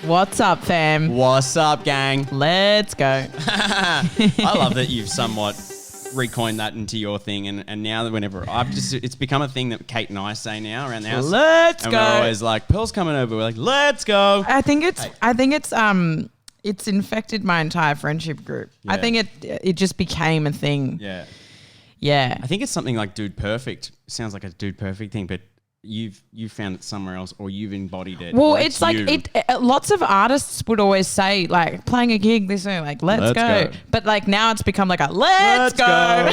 What's up, fam? What's up, gang? Let's go. I love that you've somewhat recoined that into your thing, and now that whenever it's become a thing that Kate and I say now around the house. Let's go. We're always like, Pearl's coming over. We're like, let's go. I think it's infected my entire friendship group. Yeah. I think it just became a thing. Yeah. Yeah. I think it's something like Dude Perfect. Sounds like a Dude Perfect thing, but you've found it somewhere else, or you've embodied it. Well, it's like lots of artists would always say, like, playing a gig this way, like, let's go. But like now it's become like a let's go. Yeah.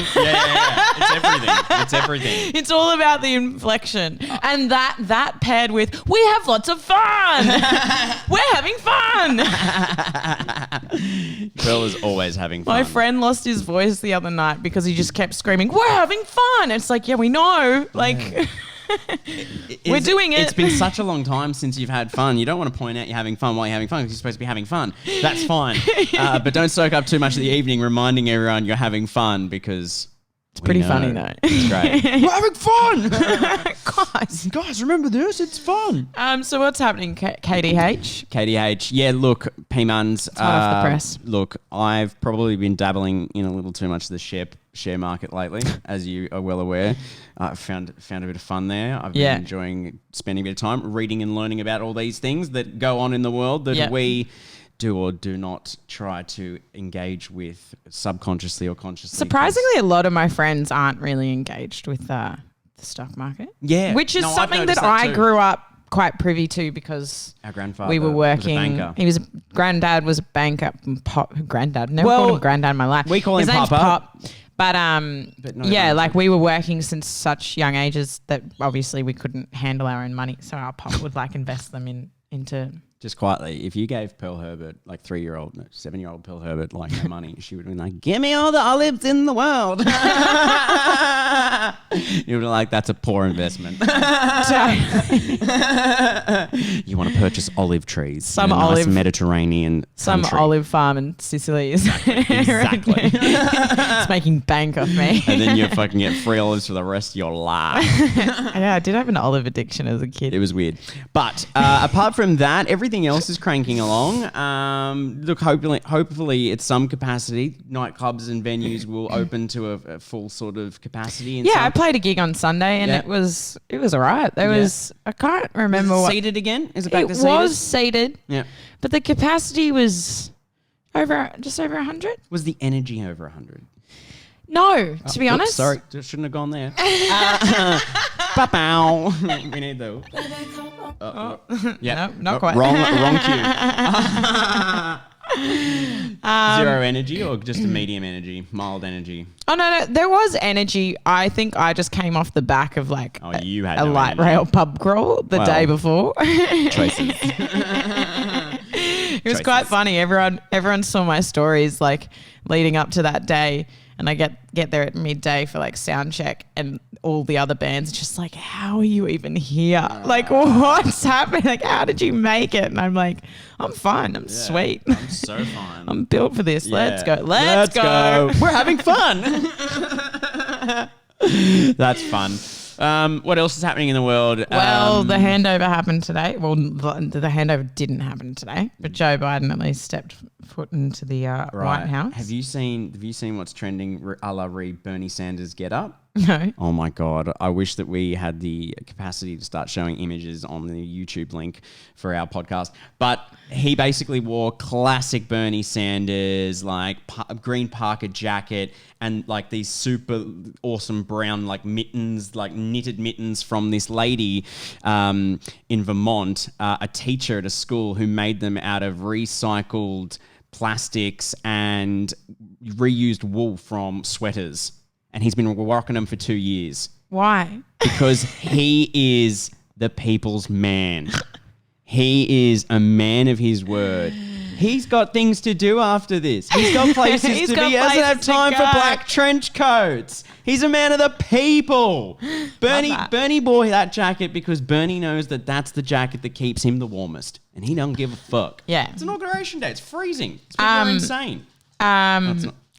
It's everything. It's everything. It's all about the inflection. And that paired with, we have lots of fun. We're having fun. Pearl is always having fun. My friend lost his voice the other night because he just kept screaming, we're having fun. It's like, yeah, we know. Like... Yeah. We're doing it. It's been such a long time since you've had fun. You don't want to point out you're having fun while you're having fun because you're supposed to be having fun. That's fine. But don't soak up too much of the evening reminding everyone you're having fun because... It's pretty funny though. It's great. We're having fun! Guys, remember this? It's fun. So what's happening, KDH? KDH. Yeah, look, P-Muns. It's hot off the press. Look, I've probably been dabbling in a little too much of the share market lately, as you are well aware. I found a bit of fun there. I've been enjoying spending a bit of time reading and learning about all these things that go on in the world that we do or do not try to engage with subconsciously or consciously. Surprisingly, a lot of my friends aren't really engaged with the stock market. Yeah. Which is something that I grew up quite privy to because our grandfather we were working. Was a banker. Granddad was a banker. Granddad. Never called him Granddad in my life. We call him His name's Papa. Pop. But like we were working since such young ages that obviously we couldn't handle our own money. So our pop would like invest them into... Just quietly, if you gave Pearl Herbert, like 7-year-old Pearl Herbert, like no money, she would have been like, give me all the olives in the world. You would have like, that's a poor investment. You want to purchase olive trees. In a nice Mediterranean country. Olive farm in Sicily. Exactly. It's making bank off me. And then you fucking get free olives for the rest of your life. Yeah, I did have an olive addiction as a kid. It was weird. But apart from that, everything else is cranking along. Look, hopefully at some capacity, nightclubs and venues will open to a full sort of capacity. I played a gig on Sunday and it was all right. I can't remember was it what. Seated again? Is it back to seated? It was seated. Yeah. But the capacity was just over 100. Was the energy over 100? No, to be honest. Sorry, shouldn't have gone there. We need the... Yeah, no, not quite. Wrong cue. Zero energy or just a medium energy, mild energy? Oh, no, there was energy. I think I just came off the back of like you had a no light energy. rail pub crawl the day before. Choices. It was quite funny. Everyone saw my stories like leading up to that day. And I get there at midday for like sound check and all the other bands are just like, how are you even here? Like, what's happening? Like, how did you make it? And I'm like, I'm fine. I'm sweet. I'm so fine. I'm built for this. Yeah. Let's go. Let's go. We're having fun. That's fun. What else is happening in the world? Well, the handover happened today. Well, the handover didn't happen today, but Joe Biden at least stepped foot into the White House. Have you seen what's trending a la Bernie Sanders get up? No. Oh my God. I wish that we had the capacity to start showing images on the YouTube link for our podcast. But he basically wore classic Bernie Sanders, like green Parker jacket and like these super awesome brown like mittens, like knitted mittens from this lady in Vermont, a teacher at a school who made them out of recycled plastics and reused wool from sweaters. And he's been rocking them for 2 years. Why? Because he is the people's man. He is a man of his word. He's got things to do after this. He's got places to be. He doesn't have time for black trench coats. He's a man of the people. Bernie bought that jacket because Bernie knows that that's the jacket that keeps him the warmest. And he don't give a fuck. Yeah. It's Inauguration Day. It's freezing. People are insane.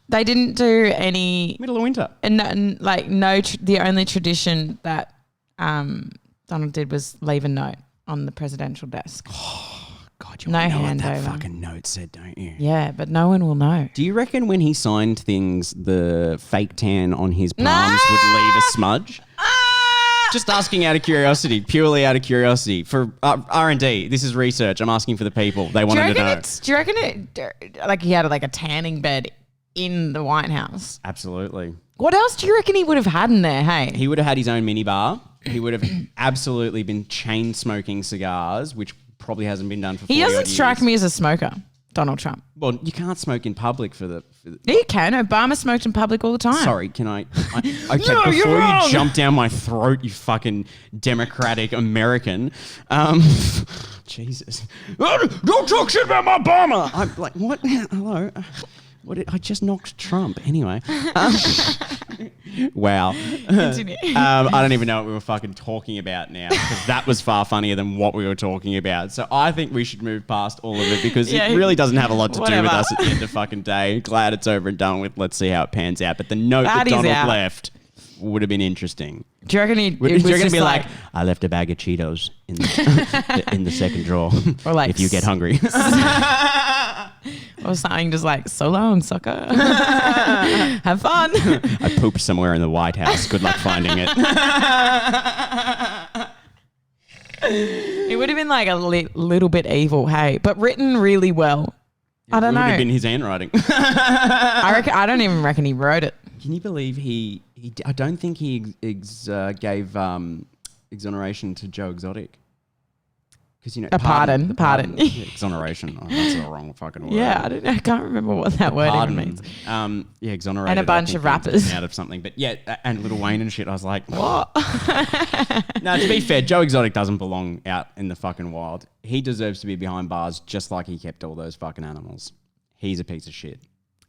They didn't do any middle of winter, and the only tradition that Donald did was leave a note on the presidential desk. God, you No want to know what that handover. fucking note said, don't you? Yeah, but no one will know. Do you reckon when he signed things, the fake tan on his palms would leave a smudge? Just asking out of curiosity, purely out of curiosity. For R&D, this is research. I'm asking for the people. They wanted to know. Do you reckon like he had like a tanning bed in the White House? Absolutely. What else do you reckon he would have had in there, hey? He would have had his own minibar. He would have absolutely been chain smoking cigars, which probably hasn't been done for 40 He doesn't odd strike years. me as a smoker, Donald Trump. Well, you can't smoke in public for the Yeah, you can. Obama smoked in public all the time. Sorry, can I okay, No, you're before wrong. you jump down my throat, you fucking democratic American. Jesus. Don't talk shit about my Obama. I'm like, what? Hello? I just knocked Trump. Anyway. Wow. Continue. I don't even know what we were fucking talking about now because that was far funnier than what we were talking about. So I think we should move past all of it because Yeah, it really doesn't have a lot to do whatever. with us at the end of the fucking day. Glad it's over and done with. Let's see how it pans out. But the note Glad that he's Donald out. left would have been interesting. Do you reckon he? You're going to be like, I left a bag of Cheetos in in the second drawer. Or like if you get hungry. or something, just like, so long, sucker. Have fun. I pooped somewhere in the White House. Good luck finding it. It would have been like a little bit evil, hey, but written really well. I don't It would know. have been his handwriting. I don't even reckon he wrote it. Can you believe I don't think he gave exoneration to Joe Exotic. Because, you know, Pardon. Yeah, exoneration. Oh, that's the wrong fucking word. Yeah, I can't remember what that word even Pardon. means. Yeah, exonerated. And a bunch I think of rappers. out of something. But yeah, and Lil Wayne and shit. I was like, What? no, to be fair, Joe Exotic doesn't belong out in the fucking wild. He deserves to be behind bars just like he kept all those fucking animals. He's a piece of shit.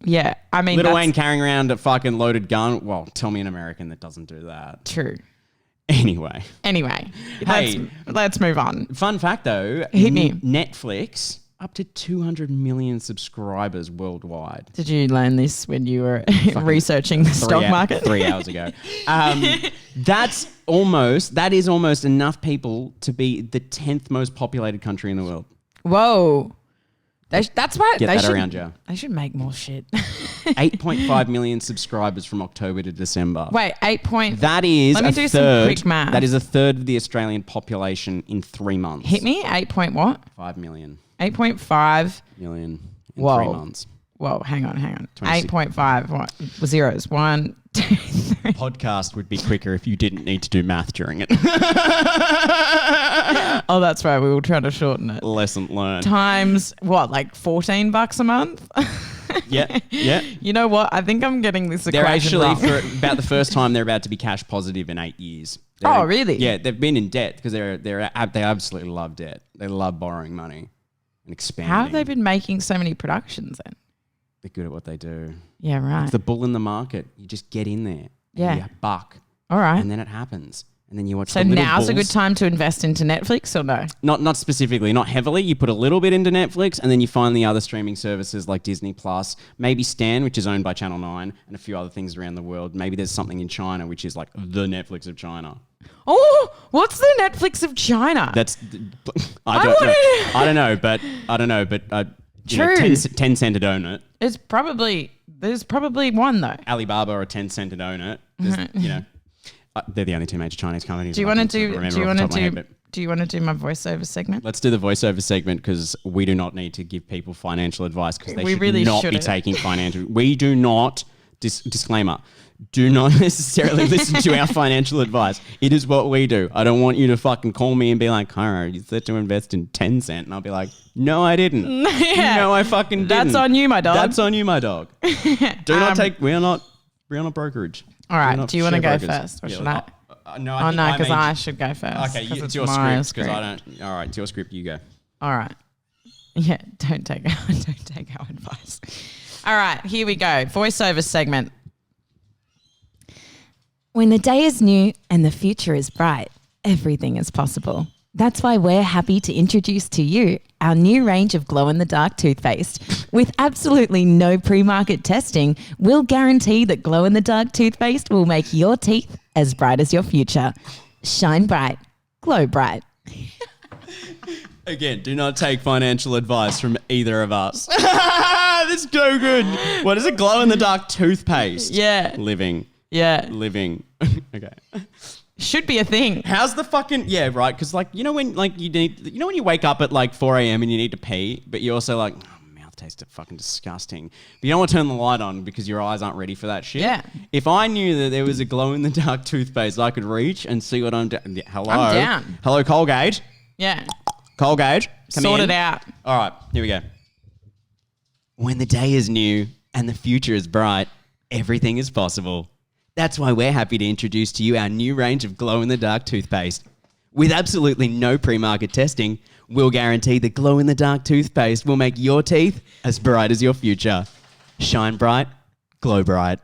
Yeah, I mean, Lil that's Wayne carrying around a fucking loaded gun. Well, tell me an American that doesn't do that. true. Anyway, Hey, let's move on. fun fact though, Hit me. Netflix up to 200 million subscribers worldwide. Did you learn this when you were researching the stock market? 3 hours ago. That is almost enough people to be the 10th most populated country in the world. Whoa. That's why Get they that should, around you. They should make more shit. 8.5 million subscribers from October to December. Wait, 8 point. That is Let me a do third. some quick math. That is a third of the Australian population in 3 months. Hit me. 8 point what? 5 million. 8.5. Million in Whoa. 3 months. Whoa, hang on. 26. 8.5. What? Zeros. 1, 2, 3. Podcast would be quicker if you didn't need to do math during it. Oh, that's right. We were trying to shorten it. Lesson learned. Times what? Like $14 a month? Yeah. You know what? I think I'm getting this They're equation actually, wrong. for about the first time, they're about to be cash positive in 8 years. Oh, really? Yeah, they've been in debt because they absolutely love debt. They love borrowing money and expanding. How have they been making so many productions then? They're good at what they do. Yeah, right. It's the bull in the market. You just get in there. Yeah. And you buck. All right. And then it happens. And then you watch So the little now's a bulls. good time to invest into Netflix or no? Not specifically, not heavily. You put a little bit into Netflix and then you find the other streaming services like Disney Plus, maybe Stan, which is owned by Channel 9, and a few other things around the world. Maybe there's something in China, which is like the Netflix of China. Oh, what's the Netflix of China? That's I don't know, but you know, True. 10 cent to own it. There's probably one though. Alibaba or 10 cent to own it. You know, they're the only two major Chinese companies. Do you I want to can do? remember Do you off the want top to of my do? head, but Do you want to do my voiceover segment? let's do the voiceover segment because we do not need to give people financial advice because they We should really not be shouldn't. taking financial. We do not. Disclaimer. Do not necessarily listen to our financial advice. It is what we do. I don't want you to fucking call me and be like, Cara, you said to invest in 10 cent. And I'll be like, no, I didn't. Yeah. No, I fucking didn't. That's on you, my dog. That's on you, my dog. Do not take, we are not brokerage. All right. We're not Do you want to share go brokers. first, or Yeah, should I? no, Oh no, because made- I should go first. Okay, 'cause it's your my script because I don't. All right, it's your script. You go. All right. Yeah, don't take our advice. All right, here we go. Voiceover segment. When the day is new and the future is bright, everything is possible. That's why we're happy to introduce to you our new range of glow-in-the-dark toothpaste. With absolutely no pre-market testing, we'll guarantee that glow-in-the-dark toothpaste will make your teeth as bright as your future. Shine bright, glow bright. Again, do not take financial advice from either of us. This is so good. What is it? Glow in the dark toothpaste. Yeah. Living. Yeah. Okay. Should be a thing. How's the fucking right? Because like when like when you wake up at like 4 a.m. and you need to pee, but you're also like, oh, my mouth tastes fucking disgusting. But you don't want to turn the light on because your eyes aren't ready for that shit. Yeah. If I knew that there was a glow in the dark toothpaste I could reach and see what I'm doing. Hello. I'm down. Hello, Colgate. Yeah. Colgate. Sort it out. All right, here we go. When the day is new and the future is bright, everything is possible. That's why we're happy to introduce to you our new range of glow-in-the-dark toothpaste. With absolutely no pre-market testing, we'll guarantee the glow-in-the-dark toothpaste will make your teeth as bright as your future. Shine bright, glow bright.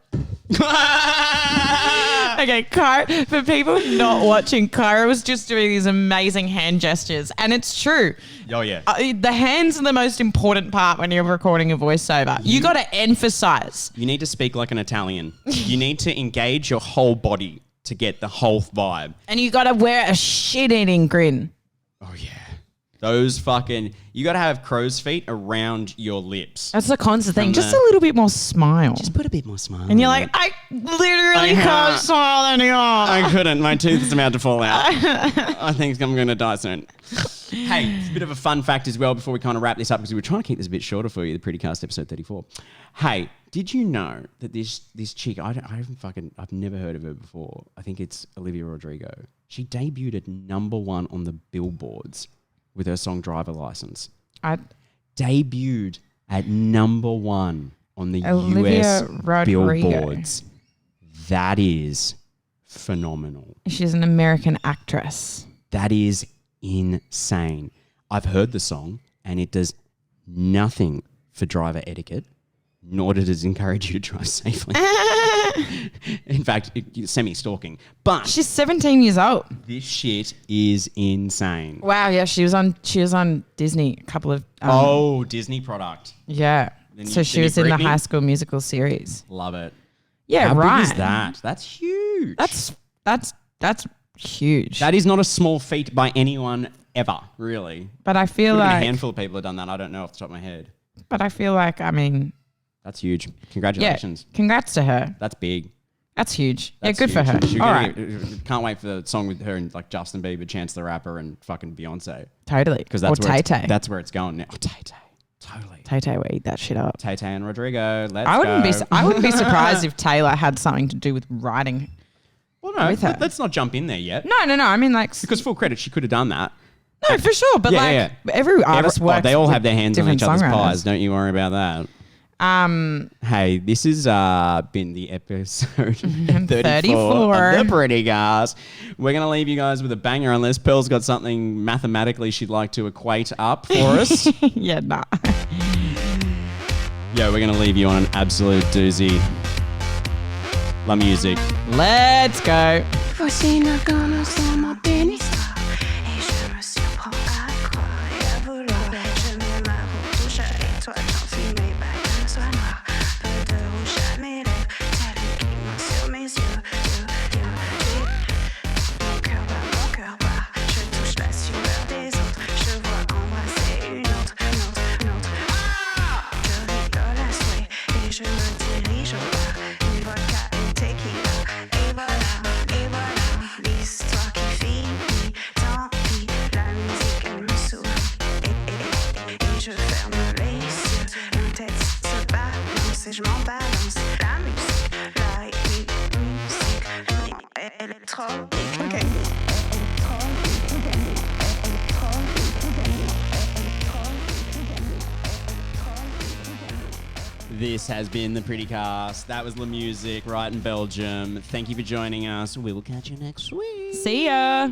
Okay, Kyra, for people not watching, Kyra was just doing these amazing hand gestures, and it's true. Oh, yeah. The hands are the most important part when you're recording a voiceover. You got to emphasize. You need to speak like an Italian. You need to engage your whole body to get the whole vibe. And you got to wear a shit-eating grin. Oh, yeah. Those fucking... You got to have crow's feet around your lips. That's the constant thing. Just a little bit more smile. Just put a bit more smile. And you're like, I literally can't smile anymore. I couldn't. My tooth is about to fall out. I think I'm going to die soon. Hey, it's a bit of a fun fact as well before we kind of wrap this up because we were trying to keep this a bit shorter for you, the Pretty Cast episode 34. Hey, did you know that this chick, I've never heard of her before. I think it's Olivia Rodrigo. She debuted at #1 on the billboards with her song Driver License. Debuted at #1 on the Olivia US Rodrigo. billboards. That is phenomenal. She's an American actress. That is insane. I've heard the song and it does nothing for driver etiquette, nor does it encourage you to drive safely. In fact, semi-stalking. But she's 17 years old. This shit is insane. Wow, yeah, she was on Disney a couple of Disney product. Yeah. So she was in the High School Musical series. Love it. Yeah, How right. big is that? That's huge. That's huge. That is not a small feat by anyone ever, really. But I feel Could have been like a handful of people have done that. I don't know off the top of my head. But I feel like, I mean, that's huge. Congratulations. Yeah, congrats to her. That's big. That's huge. That's good huge. for her. All right. Can't wait for the song with her and like Justin Bieber, Chance the Rapper, and fucking Beyonce. Totally. Because that's Tay-Tay. That's where it's going now. Oh, Tay-Tay. Totally. Tay-Tay will eat that shit up. Tay-Tay and Rodrigo. I wouldn't be surprised if Taylor had something to do with writing. Well, no. With her. Let's not jump in there yet. No. I mean, like, because full credit, she could have done that. No, for sure. But every artist works. They all have their hands on each other's songwriters. pies. Don't you worry about that. Hey, this has been the episode 34 of The Pretty Cast. We're going to leave you guys with a banger unless Pearl's got something mathematically she'd like to equate up for us. Yeah, nah. Yeah, we're going to leave you on an absolute doozy. La Musique. Let's go. Voici nos ganas sur ma bénisseur et je me surprends à croire et à vouloir. Je mets ma roue touche à l'étoile, j'en suis mes bagues soient noires. Peu de rouge à mes lèvres, tel une guimauve sur mes yeux. Mon cœur bat, je touche la sueur des autres. Je vois embrasser une autre. Je rigole à souhait et je me dirige au bar. Une vodka, une tequila. Et voilà, l'histoire qui finit. Tant pis, la musique elle me sourit. Et je ferme les yeux. Ma tête se balance et je m'en balance. La musique, électronique. Okay. This has been The Pretty Cast. That was La Musique, Riot in Belgium. Thank you for joining us. We will catch you next week. See ya.